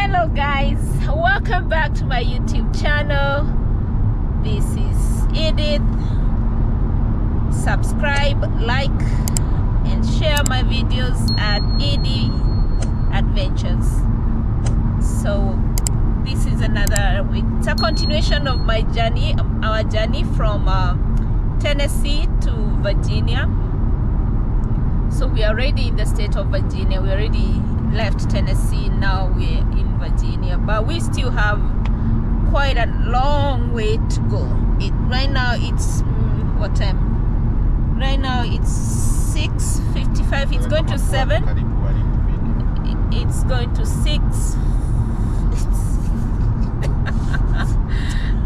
Hello guys, welcome back to my YouTube channel. This is Edith. Subscribe, like and share my videos at EdieAdventures. So this is it's a continuation of my journey, our journey from Tennessee to Virginia. So we are already in the state of Virginia. We already left Tennessee, now we're in Virginia, but we still have quite a long way to go. Right now it's what time? Right now it's 6:55. It's going to 7. It's going to 6.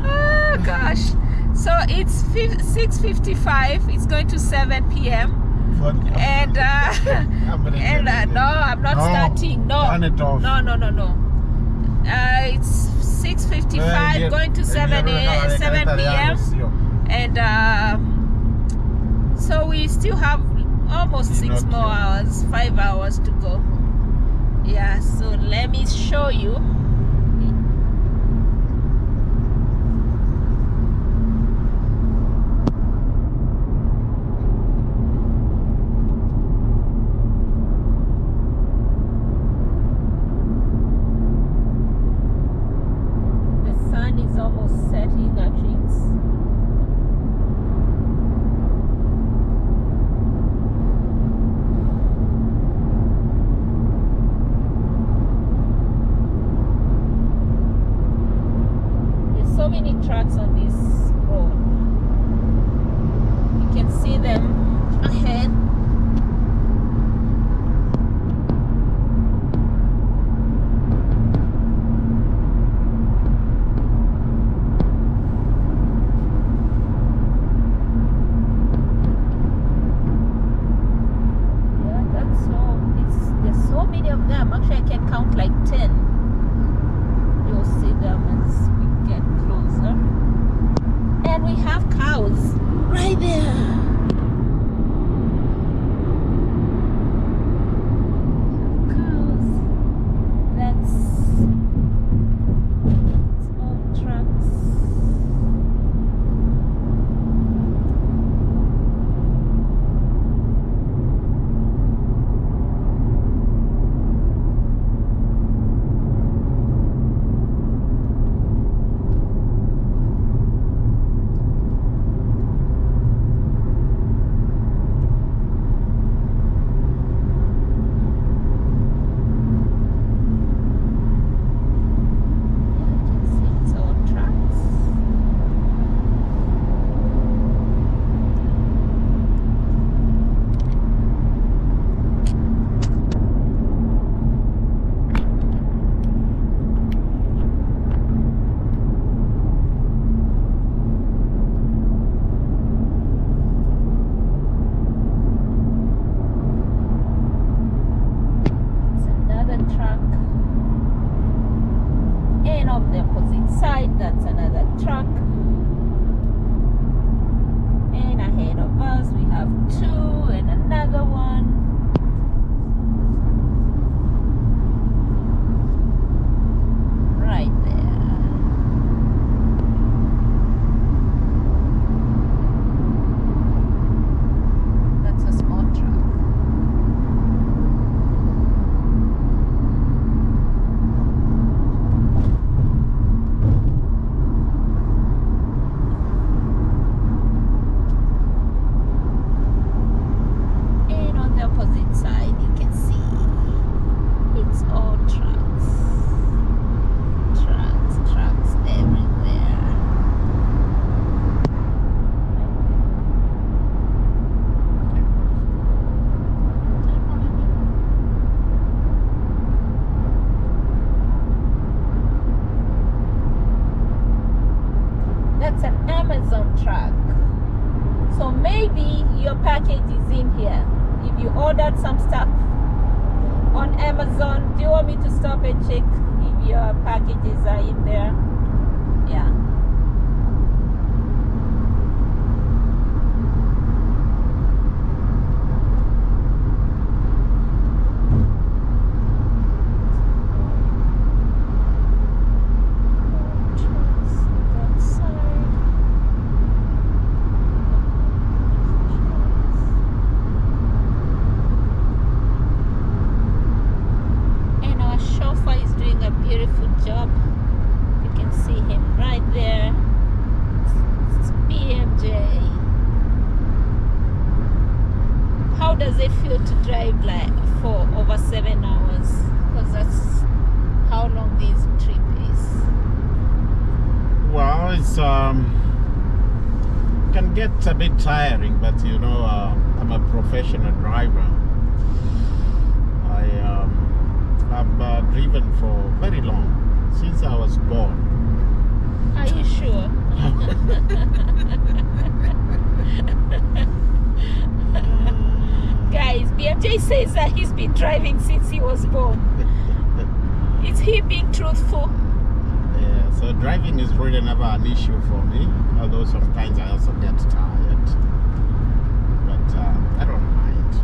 Oh gosh. So it's 6:55. It's going to 7 p.m. And no, I'm not starting. No. It's 6:55, going to 7 p.m. And so we still have almost 6 more hours, 5 hours to go. Yeah, so let me show you. So many trucks on this road. You can see them ahead. Yeah, there's so many of them. Actually, I can count like 10. You'll see them as we get closer. And we have cows right there. Cows. That's all trucks. On the opposite side, that's another truck, and ahead of us we have 2 and another one. Right there. That's a small truck. That's an Amazon truck. So maybe your package is in here. If you ordered some stuff on Amazon, do you want me to stop and check if your packages are in there? Yeah. beautiful job. You can see him right there. It's BMJ. How does it feel to drive like for over 7 hours? Because that's how long this trip is. Well, it's can get a bit tiring, but you know, I'm a professional driver. I've driven for very long, since I was born. Are you sure? Guys, BMJ says that he's been driving since he was born. Is he being truthful? Yeah, so driving is really never an issue for me, although sometimes I also get tired. But I don't mind.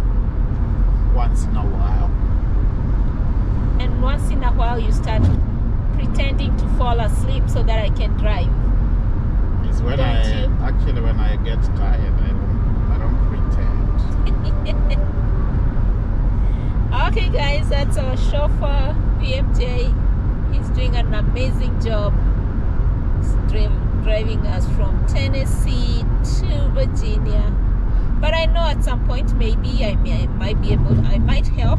Once in a while. And once in a while you start pretending to fall asleep so that I can drive. It's when actually when I get tired, I don't pretend. Okay guys, that's our chauffeur BMJ. He's doing an amazing job. He's driving us from Tennessee to Virginia. But I know at some point maybe I might help.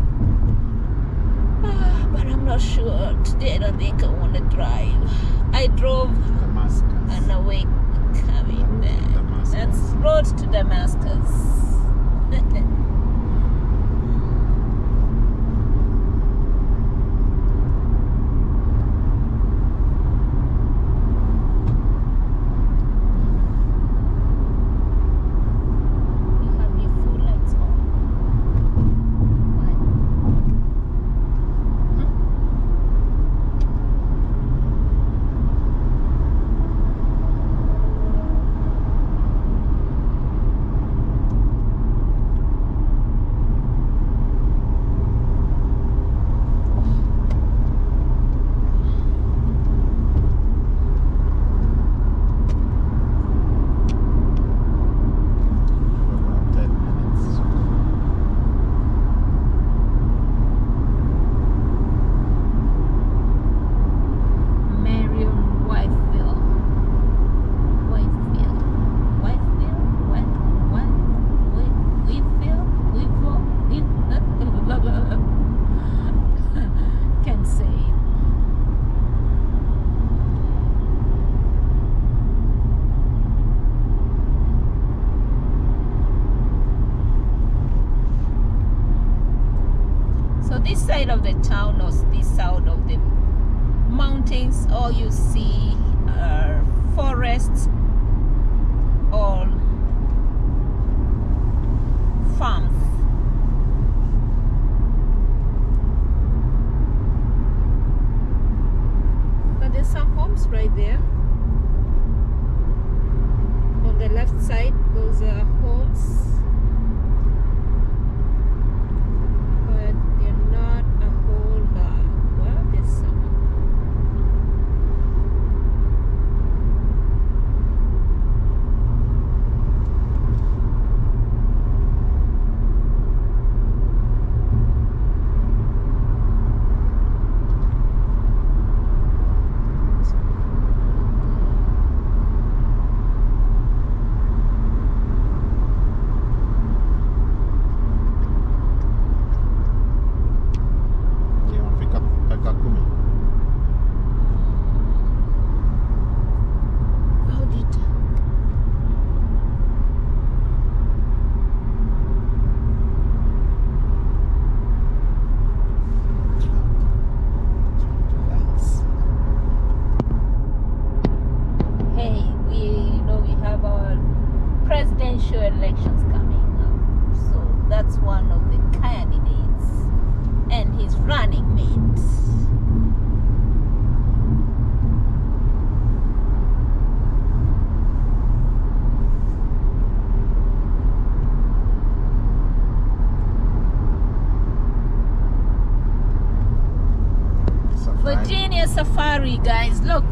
But I'm not sure. Today I don't think I want to drive. I drove an awake coming back. That's road to Damascus. This side of the town or this side of the mountains, all you see are forests or farms. But there's some homes right there. On the left side, those are homes. Elections coming up, so that's one of the candidates and his running mate. Virginia Safari, guys, look,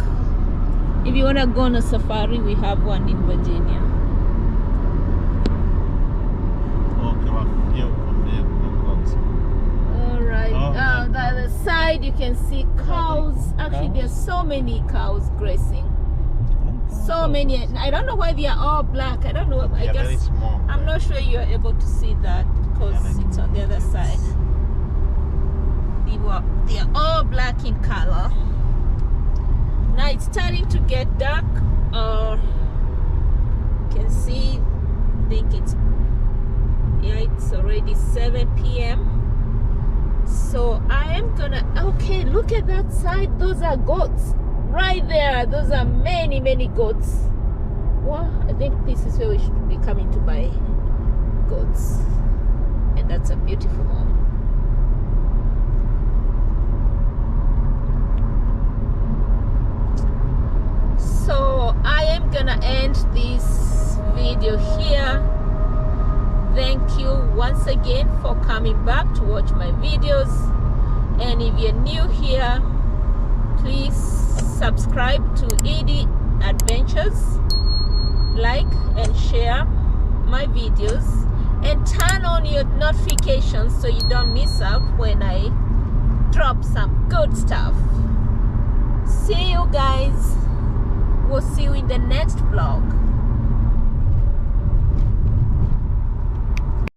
if you want to go on a safari, we have one in Virginia. other side you can see cows. Actually, there's so many cows grazing. So many. I don't know why they are all black. I don't know. I guess very small. I'm not sure you are able to see that because it's on the other side. They are all black in color. Now it's starting to get dark. You can see. I think it's already 7 p.m. So I am gonna. Okay, look at that side. Those are goats. Right there, those are many goats. Well, I think this is where we should be coming to buy goats. And that's a beautiful home. So I am gonna end this video here. Thank you once again for coming back to watch my videos. And if you're new here, please subscribe to EdieAdventures, like and share my videos, and turn on your notifications so you don't miss out when I drop some good stuff. See you guys. We'll see you in the next vlog.